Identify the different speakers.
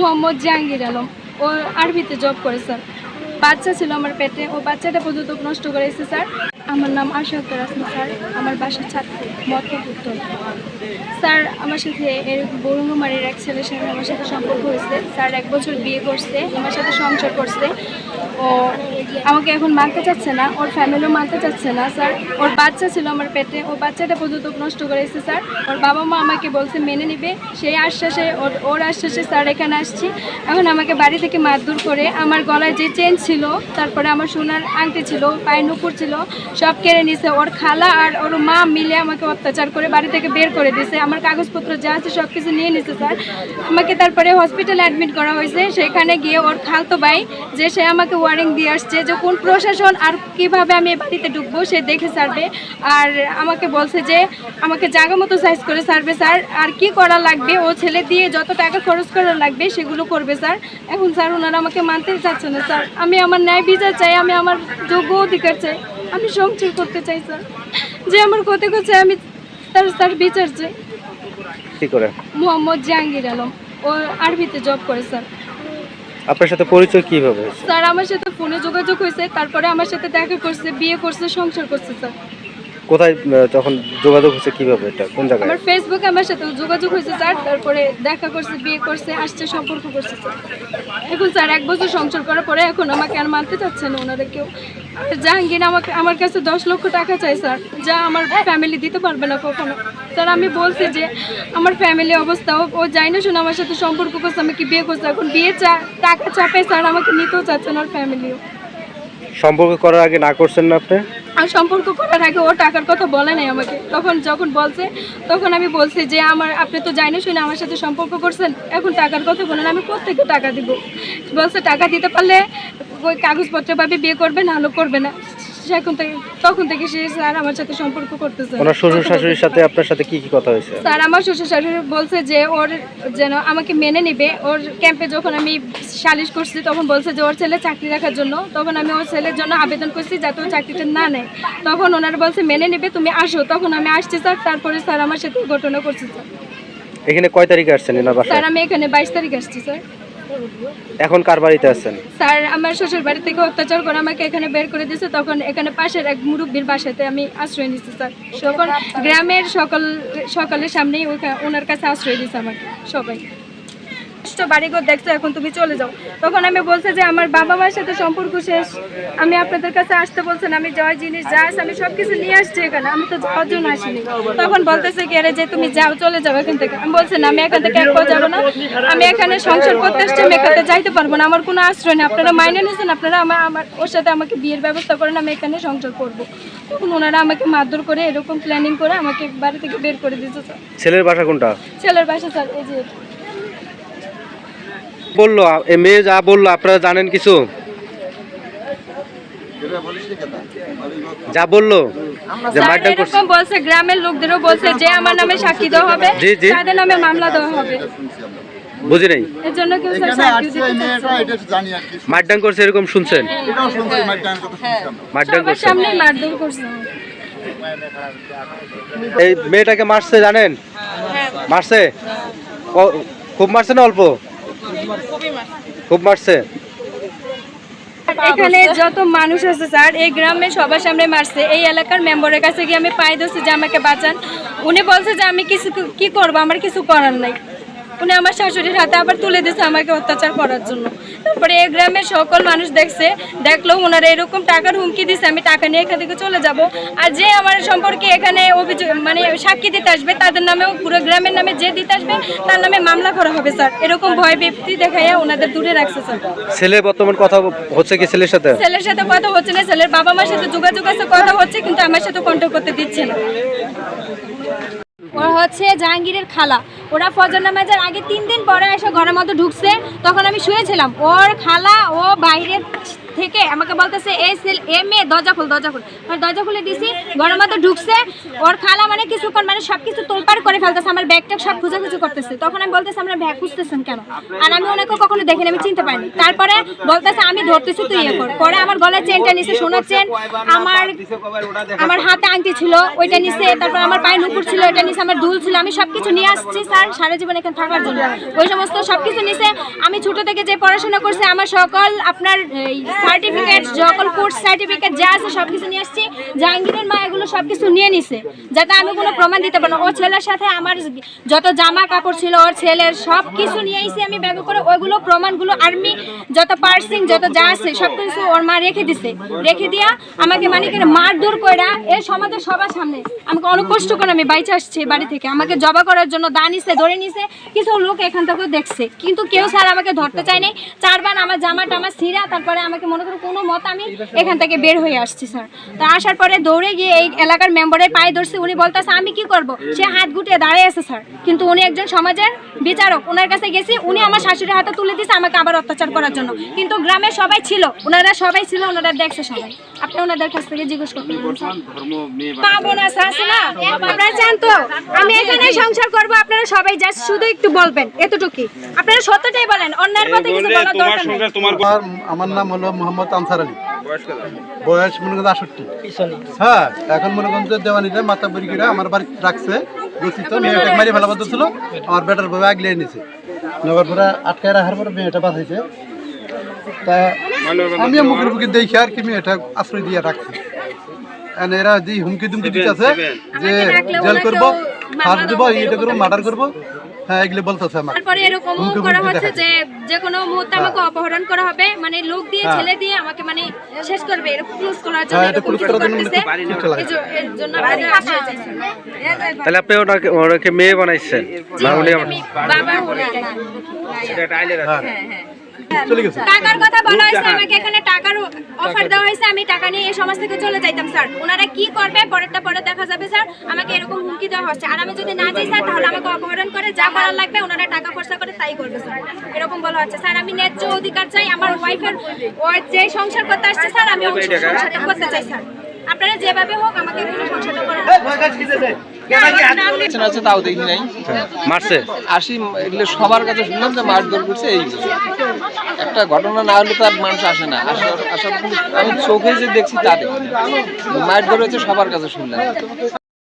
Speaker 1: মোহাম্মদ জাহাঙ্গীর আলম। ও আরবিতে জব করে স্যার। বাচ্চা ছিল আমার পেটে, ও বাচ্চাটা পর্যন্ত নষ্ট করেছে স্যার। আমার নাম আশা আক্তার আসমা স্যার। আমার বাসা ছাত্র মতপুত্র স্যার। আমার সাথে এর বরুণমারির এক ছেলের সাথে আমার সাথে সম্পর্ক হয়েছে স্যার। 1 বছর বিয়ে করছে, আমার সাথে সংসার করছে। ও আমাকে এখন মানতে চাচ্ছে না, ওর ফ্যামিলিও মানতে চাচ্ছে না স্যার। ওর বাচ্চা ছিল আমার পেটে, ও বাচ্চাটা পর্যন্ত নষ্ট করেছে স্যার। ওর বাবা মা আমাকে বলছে মেনে নেবে, সেই আশ্বাসে ওর আশ্বাসে স্যার এখানে আসছি। এখন আমাকে বাড়ি থেকে মারধর করে আমার গলায় যে চেন ছিল, তারপরে আমার সোনার আংটি ছিল, পায়ে নুপুর ছিল, সব কেড়ে নিছে। ওর খালা আর ওর মা মিলে আমাকে অত্যাচার করে বাড়ি থেকে বের করে দিয়েছে। আমার কাগজপত্র যা আছে সব কিছু নিয়ে নিছে স্যার। আমাকে তারপরে হসপিটালে অ্যাডমিট করা হয়েছে। সেখানে গিয়ে ওর খালতো ভাই যে সে আমাকে ওয়ারিং দিয়ে আসছে যে কোন প্রশাসন আর কিভাবে আমি এই বাড়িতে ঢুকবো সে দেখে ছাড়বে। আর আমাকে বলছে যে আমাকে জায়গা মতো সাইজ করে ছাড়বে স্যার। আর কি করা লাগবে ও ছেলে দিয়ে যত টাকা খরচ করা লাগবে সেগুলো করবে স্যার। এখন স্যার ওনারা আমাকে মানতে চাচ্ছে না স্যার। আমি আমার ন্যায় বিচার চাই, আমি আমার যোগ্য অধিকার চাই, আমি সংসার করতে চাই স্যার। যে আমার ক্ষতি করছে আমি তার বিচার চাই।
Speaker 2: কি করে?
Speaker 1: মোহাম্মদ জাহাঙ্গীর আলম। ও আরবিতে জব করে স্যার।
Speaker 2: আপনার সাথে পরিচয় কিভাবে হয়েছে?
Speaker 1: স্যার আমার সাথে ফোনে যোগাযোগ হয়েছে, তারপরে আমার সাথে দেখা করছে, বিয়ে করছে, সংসার করছে স্যার।
Speaker 2: কোথায় তখন যোগাযোগ হচ্ছে কিভাবে, এটা কোন জায়গায়?
Speaker 1: আমার ফেসবুকে আমার সাথে যোগাযোগ হয়েছে স্যার। তারপরে দেখা করছে, বিয়ে করছে, আসছে, সম্পর্ক করছে স্যার। এখন স্যার 1 বছর সংসার করার পরে এখন আমাকে আর মানতে চাচ্ছে না ওনারা কেউ। আর জাহাঙ্গীর আমাকে আমার কাছে 10 লক্ষ টাকা চাই স্যার, যা আমার ফ্যামিলি দিতে পারবে না কখনো স্যার। আমি বলছি যে আমার ফ্যামিলি অবস্থা, ও যাই না শুনে আমার সাথে সম্পর্ক করছে, আমাকে বিয়ে করছে। এখন বিয়ে টাকা চাপে স্যার আমাকে নিতেও চাচ্ছে না ওর ফ্যামিলিও।
Speaker 2: সম্পর্ক করার আগে না করছেন না আপনি?
Speaker 1: আর সম্পর্ক করার আগে ও টাকার কথা বলে নাই আমাকে। যখন বলছে তখন আমি বলছি যে আপনি তো জানি শুনে আমার সাথে সম্পর্ক করছেন, এখন টাকার কথা বলেন, আমি কোত্থেকে টাকা দিব। বলছে টাকা দিতে পারলে ওই কাগজপত্র পাবে, বিয়ে করবে, না হলে করবে না। তখন থেকে সে স্যার আমার সাথে সম্পর্ক করতেছে।
Speaker 2: ওনার শ্বশুর শাশুড়ির সাথে আপনার সাথে কি কথা হয়েছে?
Speaker 1: স্যার আমার শ্বশুর শাশুড়ি বলছে যে ওর যেন আমাকে মেনে নেবে। ওর ক্যাম্পে যখন আমি সালিশ করছি তখন বলছে যে ওর ছেলে চাকরি রাখার জন্য। তখন আমি ওর ছেলের জন্য আবেদন করছি যাতে ও চাকরিটা না নেয়। তখন ওনারা বলছে মেনে নেবে, তুমি আসো। তখন আমি আসছি স্যার। তারপরে স্যার আমার সাথে ঘটনা করছে স্যার।
Speaker 2: এখানে কয় তারিখে আসছেন এনার বাসায়?
Speaker 1: স্যার আমি এখানে 22 তারিখ আসছি স্যার।
Speaker 2: এখন কার বাড়িতে আছেন? স্যার
Speaker 1: আমার শ্বশুর বাড়ি থেকে অত্যাচার করে আমাকে এখানে বের করে দিয়েছে। তখন এখানে পাশের এক মুরব্বীর বাসাতে আমি আশ্রয় নিচ্ছি স্যার। তখন গ্রামের সকলের সামনেই ওনার কাছে আশ্রয় দিচ্ছে আমাকে সবাই। বাড়িঘর দেখছো, এখন তুমি চলে যাও। তখন আমি বলছি যে আমার বাবা মার সাথে সম্পর্ক শেষ, আমি আপনাদের কাছে আসতে বলছেন, আমি যাওয়ার জিনিস যা আছে আমি সব কিছু নিয়ে আসছি এখানে, আমি তো যাওয়ার জন্য আসিনি। তখন বলতেছে কি যে তুমি যাও, চলে যাও এখান থেকে। আমি বলছি না, আমি এখান থেকে একবার যাবো না, আমি এখানে সংসার করতে আসছি, আমি এখানে যাইতে পারবো না, আমার কোনো আশ্রয় নেই। আপনারা মাইনে নিয়েছেন, আপনারা আমার ওর সাথে আমাকে বিয়ের ব্যবস্থা করেন, আমি এখানে সংসার করবো। তখন ওনারা আমাকে মারধর করে এরকম প্ল্যানিং করে আমাকে বাড়ি থেকে বের করে দিয়েছে স্যার।
Speaker 2: ছেলের বাসা কোনটা?
Speaker 1: ছেলের বাসা স্যার এই যে
Speaker 2: বললো, এই মেয়ে যা বললো আপনারা জানেন কিছু? যা বললো যে মারধর করছে,
Speaker 1: এরকম বলছে, গ্রামের লোকদেরও বলছে যে আমার নামে সাক্ষী দেওয়া হবে, তাদের নামে মামলা দেওয়া হবে।
Speaker 2: বুঝি নাই
Speaker 1: এর জন্য কেউ স্যার সাক্ষী দিতে চাচ্ছে না।
Speaker 2: মারধর করছে এরকম শুনছেন? মারধর করছে,
Speaker 1: সামনে মারধর করছে।
Speaker 2: এই মেয়েটাকে মারছে জানেন? মারছে খুব মারছে না অল্প? খুব মারছে।
Speaker 1: এখানে যত মানুষ আছে স্যার, এই গ্রামে সবার সামনে মারছে। এই এলাকার মেম্বারের কাছে গিয়ে আমি পায়ে ধরছি যে আমাকে বাঁচান। উনি বলছে যে আমি কি করবো, আমার কিছু করার নাই। উনি আমার শাশুড়ির হাতে আবার তুলে দিয়েছে আমাকে অত্যাচার করার জন্য। তারপরে এই গ্রামের সকল মানুষ দেখলো ওনারা এরকম টাকার হুমকি দিচ্ছে, আমি টাকা নিয়ে এখান থেকে চলে যাব। আর যে আমার সম্পর্কে এখানে অভিযোগ সাক্ষী দিতে আসবে, তাদের নামেও পুরো গ্রামের নামে যে দিতে আসবে তার নামে মামলা করা হবে স্যার। এরকম ভয় ভীতি দেখাইয়া ওনাদের দূরে রাখছে স্যার।
Speaker 2: ছেলে বর্তমান কথা হচ্ছে কি ছেলের সাথে?
Speaker 1: ছেলের সাথে কথা হচ্ছে না, ছেলের বাবা মার সাথে যোগাযোগ আছে, কথা হচ্ছে, কিন্তু আমার সাথে কন্ট্যাক্ট করতে দিচ্ছে না। ওরা হচ্ছে জাহাঙ্গীরের খালা। ওরা ফজর নামাজের আগে 3 দিন পরে এসে ঘরের মধ্যে ঢুকছে। তখন আমি শুয়েছিলাম, ওর খালা ও বাইরে থেকে আমাকে বলতেছে এ মেয়ে দরজা খুল মানে দরজা খুলে দিছি, ঘরের মধ্যে ঢুকছে। ওর খালা মানে কিছুক্ষণ মানে সবকিছু তোলপাড় করে ফেলতেছে, আমার ব্যাগটা সব খুঁজাখুঁজি করতেছে। তখন আমি বলতেছি আমরা ব্যাগ খুঁজতেছেন কেন, আর আমি ওনাকে কখনো দেখিনি, আমি চিনতে পারিনি। তারপরে বলতেছে আমি ধরতেছি তুই ইয়ে কর। পরে আমার গলায় চেনটা নিছে, সোনার চেন, আমার হাতে আংটি ছিল ওইটা নিছে, তারপর আমার পায়ে নুপুর ছিল ওইটা নিছে, আমার দুল ছিল। আমি সবকিছু নিয়ে আসছি স্যার সারা জীবন এখানে থাকার জন্য, ওই সমস্ত সবকিছু নিছে। আমি ছোট থেকে যে পড়াশোনা করছি আমার সকল আপনার সার্টিফিকেট, সকল কোর্স সার্টিফিকেট যা আছে সবকিছু নিয়ে আসছি। জাহাঙ্গীরের মা এগুলো সবকিছু নিয়ে নিছে যাতে আমি কোনো প্রমাণ দিতে পারবো না। ওর ছেলের সাথে আমার যত জামা কাপড় ছিল ওর ছেলের সব কিছু নিয়ে এসে আমি ব্যাগে করে ওইগুলো প্রমাণগুলো আর্মি যত পার্সিং যত যা আছে সব কিছু ওর মা রেখে দিছে। রেখে দিয়া আমাকে মানে কি মারধর কইরা এই সমাজের সবার সামনে আমাকে অনেক কষ্ট করে আমি বাইচে আসছি বাড়ি থেকে। আমাকে জবা করার জন্য দা নিছে, ধরে নিছে। কিছু লোক এখান থেকে দেখছে কিন্তু কেউ স্যার আমাকে ধরতে চায় নাই। 4 বার আমার জামাটা আমার ছিঁড়া, তারপরে আমাকে মনে করো কোনো মত আমি এখান থেকে বের হয়ে আসছি স্যার। তা আসার পরে দৌড়ে গিয়ে এই এলাকার মেম্বারের পায়ে ধরছে। উনি বলতেছে আমি কি করব, সে হাত গুটিয়ে দাঁড়িয়ে আছে স্যার, কিন্তু উনি একজন সমাজের বিচারক। ওনার কাছে গেছি, উনি আমার শাশুড়ির হাতে তুলে দিয়েছে আমাকে আবার অত্যাচার করার জন্য। কিন্তু গ্রামের সবাই ছিল, ওনারা সবাই ছিল, ওনারা দেখছে সবাই। আপনি ওনাদের কাছ থেকে জিজ্ঞেস করতে পাবো না স্যার, না আপনারা চান তো আমি এখানে সংসার করব, আপনারা সবাই জাস্ট শুধু একটু বলবেন এতটুকুই। আপনারা সত্যটাই বলেন, অন্যায়ের কথা কিছু বলার দরকার নেই।
Speaker 3: আমার নাম হলো মোহাম্মদ আনসার আলী, বয়স মনে করেন 68। হ্যাঁ, এখন মনে করেন যে দেওয়ানিটা মাথা বুড়িরা আমার বাড়ি রাখছে, দূষিত মেয়েটা মারি ফেলা বাধ্য ছিল, আমার বেটার ভাবে আগলিয়ে নিয়েছে। নেওয়ার পরে আটকায় রাখার পরে মেয়েটা বাঁচাইছে। তা আমি মুখের বুকে দেখি আর কি মেয়েটা আশ্রয় দিয়ে রাখছি। এরা যে হুমকি দুমকি দিতেছে যে জেল করবো, ফাঁস দেবো, এটা করবো, মার্ডার করবো, হ্যাঁ এগুলো বলতেছে আমার।
Speaker 1: তারপরে এরকমও করা হচ্ছে যে কোনো মুহূর্তে আমাকে অপহরণ করা হবে, মানে লোক দিয়ে ছেলে দিয়ে আমাকে মানে শেষ করবে, এরকম ক্লোজ করার জন্য এরকম কিছু করতেছে। এর জন্য আপনাদের আশ্রয় চাইছি।
Speaker 2: তাহলে আপনি ওনাকে মেয়ে বানাইছেন না উনি
Speaker 1: বাবা উনি
Speaker 3: চলে গেছে।
Speaker 1: টাকার কথা বলা হয়েছে, আমাকে এখানে টাকার অফার দেওয়া হয়েছে, আমি টাকা নিয়ে এই সমাজ থেকে চলে যাইতাম স্যার। ওনারা কি করবে পরেরটা পরে দেখা যাবে স্যার। আমাকে এরকম হুমকি দেওয়া হচ্ছে, আর আমি যদি না যাই স্যার তাহলে আমাকে অপহরণ করে যা করার লাগবে ওনারা টাকা খরচা করে তাই করবে স্যার, এরকম বলা হচ্ছে। স্যার আমি ন্যায্য অধিকার চাই, আমার ওয়াইফের যে সংসার করতে আসছে স্যার আমি সংসারটা করতে চাই স্যার। আপনারা যেভাবে হোক আমাকে এগুলো সংসারটা করে
Speaker 4: তাও দেখি নাই,
Speaker 2: মারছে
Speaker 4: আসি এগুলো সবার কাছে শুনলাম যে মারধর করছে। এই একটা ঘটনা না হলে তার মানুষ আসে না, আমি চোখে যে দেখছি তা দেখি মারধর হয়েছে সবার কাছে শুনলাম।